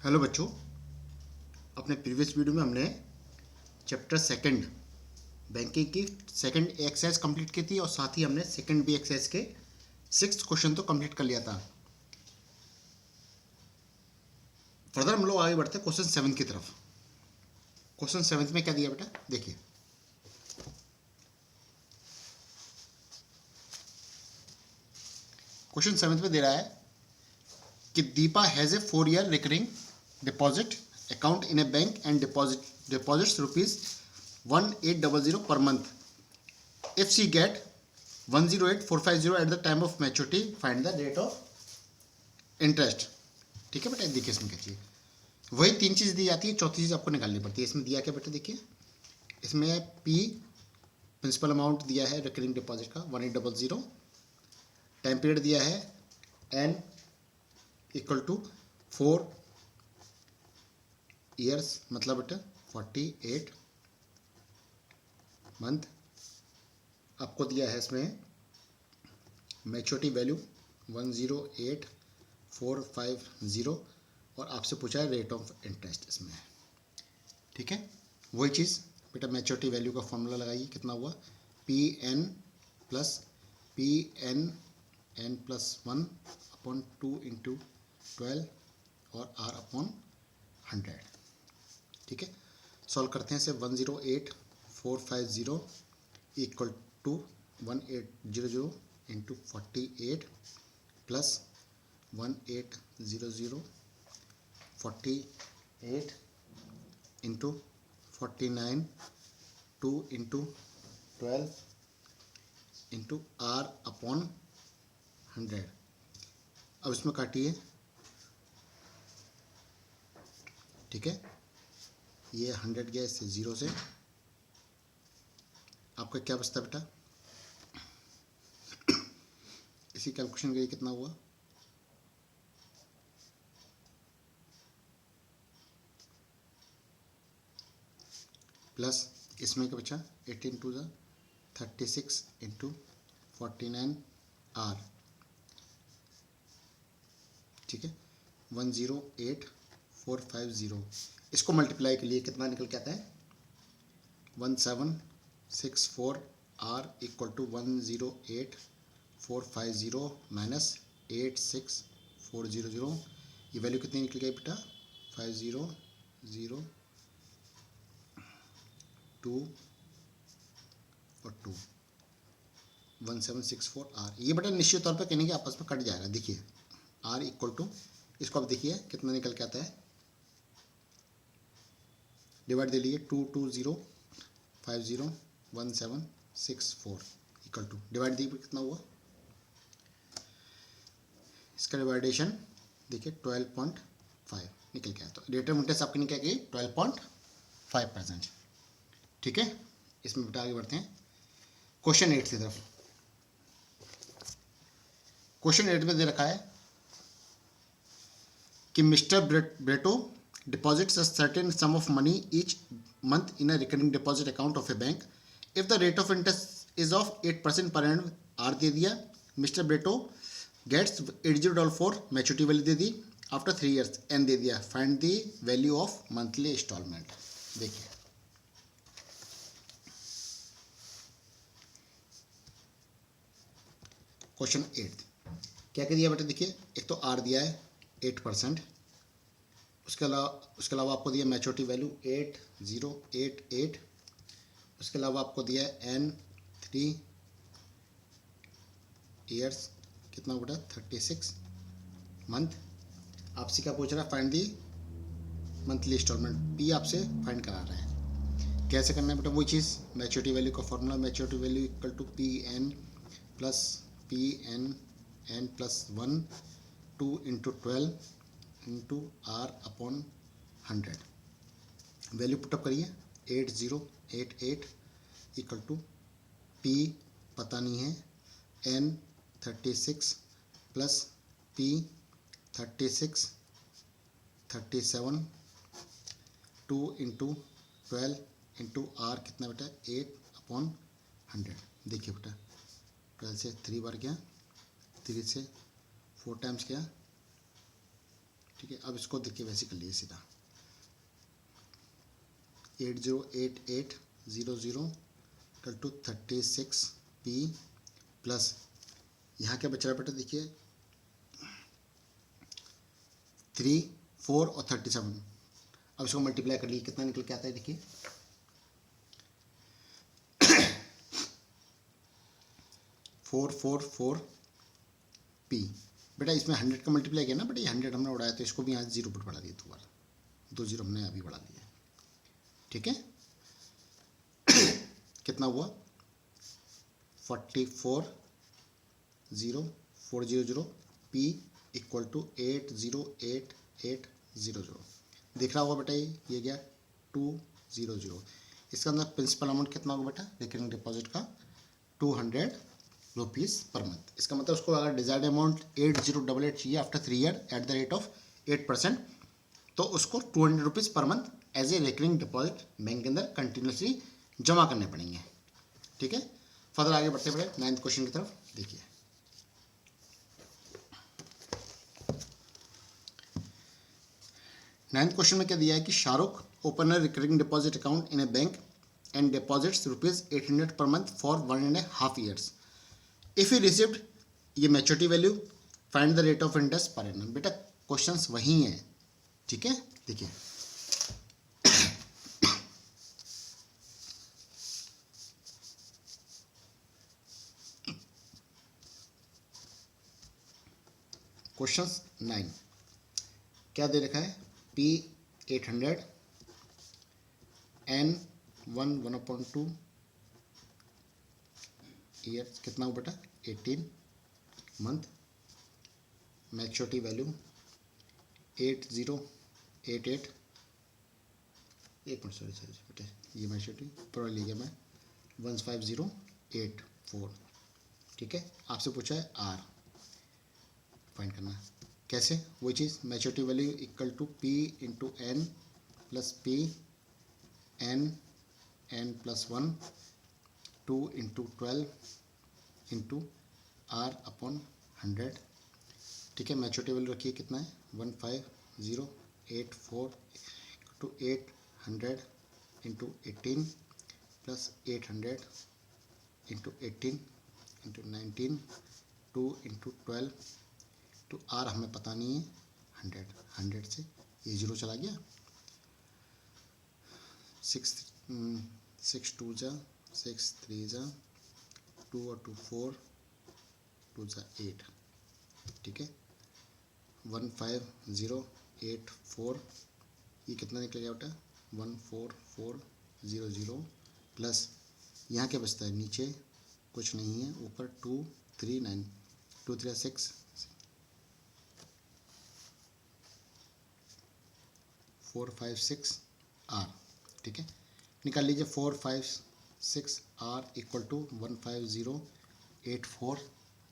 Hello बच्चों, अपने previous video में हमने चैप्टर सेकंड बैंकिंग की सेकंड एक्सरसाइज कंप्लीट की थी और साथ ही हमने सेकंड बी एक्सरसाइज के 6th क्वेश्चन तो कंप्लीट कर लिया था। फर्दर हम लोग आगे बढ़ते हैं क्वेश्चन 7 की तरफ। क्वेश्चन 7 में क्या दिया बेटा, देखिए। क्वेश्चन 7 में दे रहा है कि Deepa has a 4-year recurring deposit account in a bank and deposits ₹1800 per month. If she get 108,450 at the time of maturity, find the rate of interest. ठीक है बेटा, देखिए इसमें क्या चाहिए। वही तीन चीज़ दी जाती है, चौथी चीज़ आपको निकालनी पड़ती है। इसमें दिया क्या बेटा, देखिए इसमें पी प्रिंसिपल अमाउंट दिया है रिकरिंग डिपॉजिट का 1800, टाइम पीरियड दिया है एन इक्वल टू 4 ईयर्स, मतलब बेटा 48 मंथ। आपको दिया है इसमें मैच्योरिटी वैल्यू 108,450 और आपसे पूछा है रेट ऑफ इंटरेस्ट इसमें। ठीक है, वही चीज़ बेटा, मैच्योरिटी वैल्यू का फॉर्मूला लगाइए। कितना हुआ, पी एन प्लस 1/2 × 12 और r अपॉन 100। ठीक है, सॉल्व करते हैं इसे। 108,450 equal to 1800 into 48 plus 1800 48 into 49 2 into 12 into r upon 100। अब इसमें काटिए। ठीक है, ये 100 गया इससे 0 से, आपका क्या बचता बेटा, इसी कैलकुलेशन के लिए कितना हुआ, प्लस इसमें क्या बचा 18 2 36 इंटू 49 r। ठीक है, 108,450 इसको मल्टीप्लाई के लिए कितना निकल के आता है 1764 r इक्वल टू 108,450 माइनस 86,400। ये वैल्यू कितनी निकल गई बेटा 5002 और 2 1764 r। ये बेटा निश्चित तौर पे कहने के आपस में कट जाएगा। देखिए r इक्वल टू, इसको आप देखिए कितना निकल के आता है, डिवाइड दे लीजिए 220501764 इक्वल टू, डिवाइड दी कितना हुआ, इसका डिवाइडेशन देखिए 12.5 निकल के आया। तो रेट ऑफ इंटरेस्ट आपकी निकल गई 12.5%। ठीक है, इसमें बेटा आगे बढ़ते हैं क्वेश्चन 8 की तरफ। क्वेश्चन 8 में दे रखा है कि mister ब्रेटो deposits a certain sum of money each month in a recurring deposit account of a bank. If the rate of interest is of 8% per annum, R दे दिया। मिस्टर ब्रेटो गेट्स 8044 मैच्योरिटी वैल्यू दे दी after 3 years, N दे दिया। Find the value of monthly installment. देखिए question 8 क्या क्या दिया बेटा, देखिए एक तो आर दिया है 8%, उसके अलावा आपको दिया मैच्योरिटी वैल्यू 8088, उसके अलावा आपको दिया है एन 3 years, कितना बेटा 36 मंथ। आपसे क्या पूछ रहा है, find the monthly installment, P आपसे फाइंड करा रहे हैं। कैसे करना है बेटा, वही चीज़ मैच्योरिटी वैल्यू का formula, maturity value equal to P N plus 1 2 into 12 into R upon 100। Value put up करिए 8088 इक्वल टू पी पता नहीं है N 36 plus P 36 37 2 into 12 into R कितना बेटा 8/100। देखिए बेटा 12 से 3 बार गया, 3 से 4 टाइम्स गया, ठीक है। ठीक है, अब इसको देखिए वैसे कर लीजिए सीधा 808800 टू 36p प्लस यहाँ क्या बच रहा है बेटा, देखिए 3, 4 और 37। अब इसको मल्टीप्लाई कर लीजिए, कितना निकल के आता है देखिए 444p। बेटा इसमें 100 का मल्टीप्लाई किया ना बेटा, ये 100 हमने उड़ाया तो इसको भी यहाँ 0 पर बढ़ा दिया, दोबारा 2 0 हमने अभी बढ़ा दिया। ठीक है, कितना हुआ 44000 p इक्वल टू 808800। दिख रहा होगा बेटा, ये गया 200। इसका अंदर प्रिंसिपल अमाउंट कितना होगा बेटा रिकरिंग डिपॉजिट का 200 रुपीज़ पर मंथ। इसका मतलब उसको अगर डिजायर्ड अमाउंट 8088 चाहिए after 3 year at the rate of 8%, तो उसको 200 rupees per month as a recurring deposit bank के अंदर कंटिन्यूसली जमा करने पड़ेंगे। ठीक है, फर्दर आगे बढ़ते बढ़े 9th क्वेश्चन की तरफ देखिए। 9th क्वेश्चन में क्या दिया है कि Shahrukh open a recurring deposit account in a bank and deposits ₹800 per month for 1.5 years। If you received, ये maturity value, find the rate of interest per annum. बेटा क्वेश्चंस वही हैं, ठीक है। देखिए क्वेश्चंस 9 क्या दे रखा है, P800 N1 1/2 ईयर, कितना हो बेटा 18 मंथ, मैच्योरिटी वैल्यू 8088, एक मिनट सॉरी बेटा ये मैच्योरिटी पूरा ले गया मैं 15084। ठीक है, आपसे पूछा है आर फाइंड करना, कैसे वही चीज़, maturity value equal to P into n plus P n plus 1 2 into 12 into R upon 100। ठीक है, मैच्योरिटी वैल्यू रखिए कितना है 15084 to 800 into 18 plus 800 into 18 into 19 2 into 12 तो R हमें पता नहीं है 100 से ये 0 चला गया, 6 2 जा 6 3 जा 2 और 2 4 2 जा 8। ठीक है, 15084 ये कितना निकल गया बेटा 14400 प्लस यहाँ क्या बचता है, नीचे कुछ नहीं है, ऊपर 239 2 3 6 456 R। ठीक है, निकाल लीजिए 456 R इक्वल टू 15084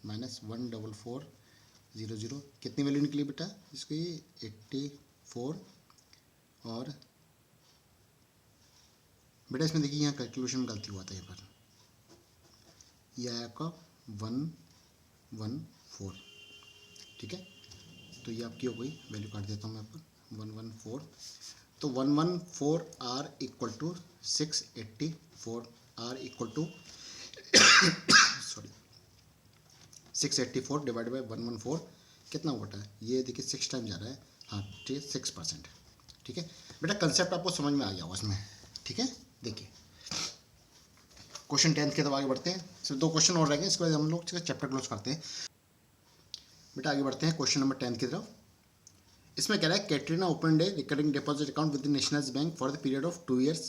माइनस 14400, कितनी वैल्यू निकली बेटा इसकी 84। और बेटा इसमें देखिए यहाँ कैलकुलेशन में गलती हुआ था, यहाँ पर यह आया आपका 114। ठीक है, तो ये आपकी हो गई, वैल्यू काट देता हूँ मैं आपको 114, तो 114 R equal to 684 R equal to sorry 684 divide by 114 कितना होता है, ये देखिए 6 टाइम जा रहा है, हाँ ठीक है 6%। ठीक है बेटा, कंसेप्ट आपको समझ में आ गया होगा इसमें। ठीक है, देखिए क्वेश्चन 10th की तरफ आगे बढ़ते हैं, सिर्फ 2 क्वेश्चन और रह गए, इसके बाद हम लोग चैप्टर क्लोज करते हैं। बेटा आगे बढ़ते हैं क्वेश्चन नंबर 10 की तरफ। इसमें कह रहा है Katrina opened a recurring deposit account with the national bank for the period of 2 years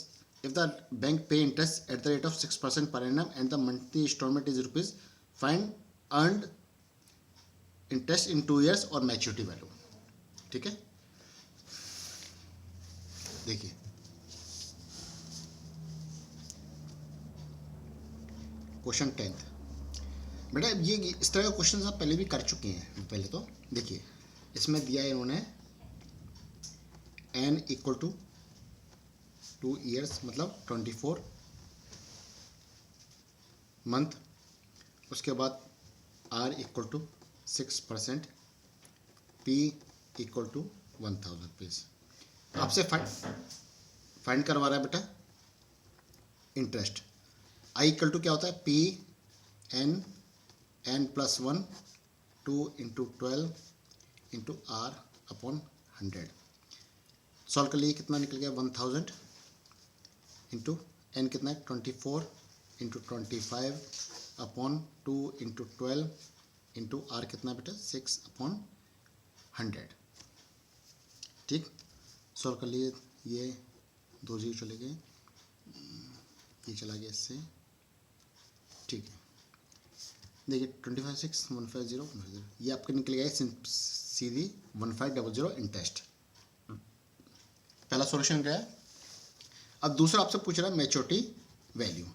if the bank pay interest at the rate of 6% per annum and the monthly installment is rupees, find earned interest in 2 years और maturity value. ठीक है, देखिए question 10th बेटा, ये इस तरह का question आप पहले भी कर चुके हैं। पहले तो देखिए इसमें दिया है इन्होंने n इक्वल टू 2 years मतलब 24 मंथ, उसके बाद R equal to 6%, P equal to ₹1000। आपसे फाइंड करवा रहा है बेटा इंटरेस्ट। आई इक्वल टू क्या होता है, P N N plus 1 2 into 12 into R upon 100। Solve कर लिए कितना निकल गया 1000 इंटू एन कितना है 24 into 25 upon 2 into 12 into R कितना बेटा 6 अपॉन 100। ठीक, सॉल्व कर लिए, ये 2 जीरो चले गए, ये चला गया इससे। ठीक है, देखिए 25 6 150 150, ये आपके निकल गया सीधी 1500 इंटरेस्ट। पहला सॉल्यूशन गया। अब दूसरा आपसे पूछ रहा है मैच्योरिटी वैल्यू,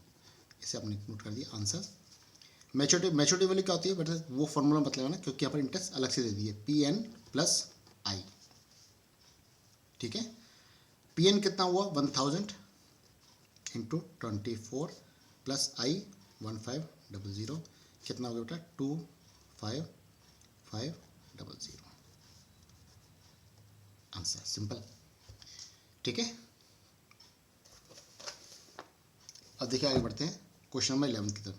इसे आपने नोट कर दिया आंसर। मैच्योरिटी वैल्यू क्या होती है बेटा, वो फॉर्मूला बतलाएगा ना, क्योंकि यहाँ पर इंटरेस्ट अलग से दे दिए, पी एन प्लस आई। ठीक है, पी एन कितना हुआ 1000 इंटू 24 प्लस आई 1500 कितना हो गया बेटा 25500। Answer simple. ठीक है, अब देखिए आगे बढ़ते हैं क्वेश्चन नंबर 11 की तरफ।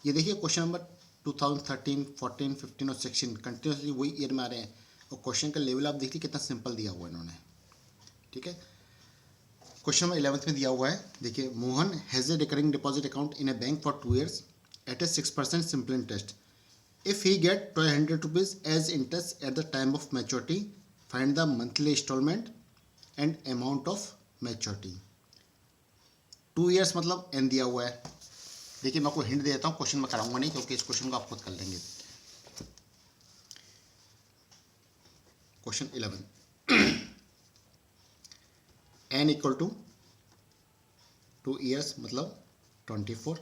ये देखिए क्वेश्चन नंबर 2013, 14, 15 और 16 कंटिन्यूसली वही ईयर में आ रहे हैं, और क्वेश्चन का लेवल आप देखिए कितना सिंपल दिया हुआ है इन्होंने। ठीक है, क्वेश्चन नंबर 11 में दिया हुआ है, देखिए Mohan has a recurring deposit account in a bank for 2 years at a 6% simple interest. If he get 1200 rupees as interest at the time of maturity, find the monthly installment and amount of maturity. 2 years मतलब N दिया हुआ है। देखिए मैं आपको hint दे देता हूँ, question में कराऊंगा नहीं क्योंकि इस क्वेश्चन को आप खुद कर लेंगे। Question 11 N equal to 2 years मतलब 24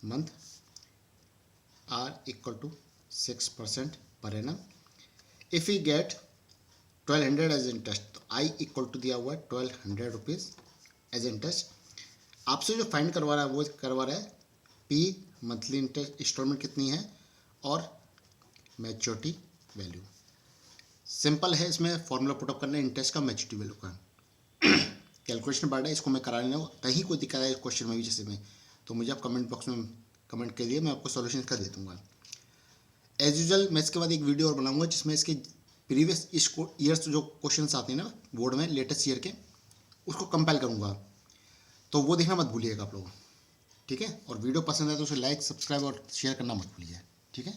month, are equal to 6% per annum. If you get 1200 as interest, तो आई इक्वल टू दिया हुआ है 1200 रुपीज़ एज इंटरेस्ट। आपसे जो फाइंड करवा रहा है वो करवा रहा है पी मंथली इंटरेस्ट इंस्टॉलमेंट कितनी है और मैच्योरिटी वैल्यू। सिंपल है, इसमें फॉर्मूला पुटअप करना है इंटरेस्ट का मैच्योरिटी वैल्यू का। कैलकुलेशन बढ़ा है, इसको मैं करा लेना, कहीं कोई दिक्कत है इस क्वेश्चन में भी जैसे में, तो मुझे आप कमेंट बॉक्स में कमेंट करिए, मैं आपको सॉल्यूशन इसका दे दूँगा। एज यूजल मैं इसके बाद एक वीडियो और बनाऊँगा जिसमें इसके प्रीवियस ईयर्स जो क्वेश्चन आते हैं ना बोर्ड में लेटेस्ट ईयर के, उसको कंपेल करूँगा, तो वो देखना मत भूलिएगा आप लोग। ठीक है, और वीडियो पसंद है तो उसे लाइक सब्सक्राइब और शेयर करना मत भूलिए। ठीक है।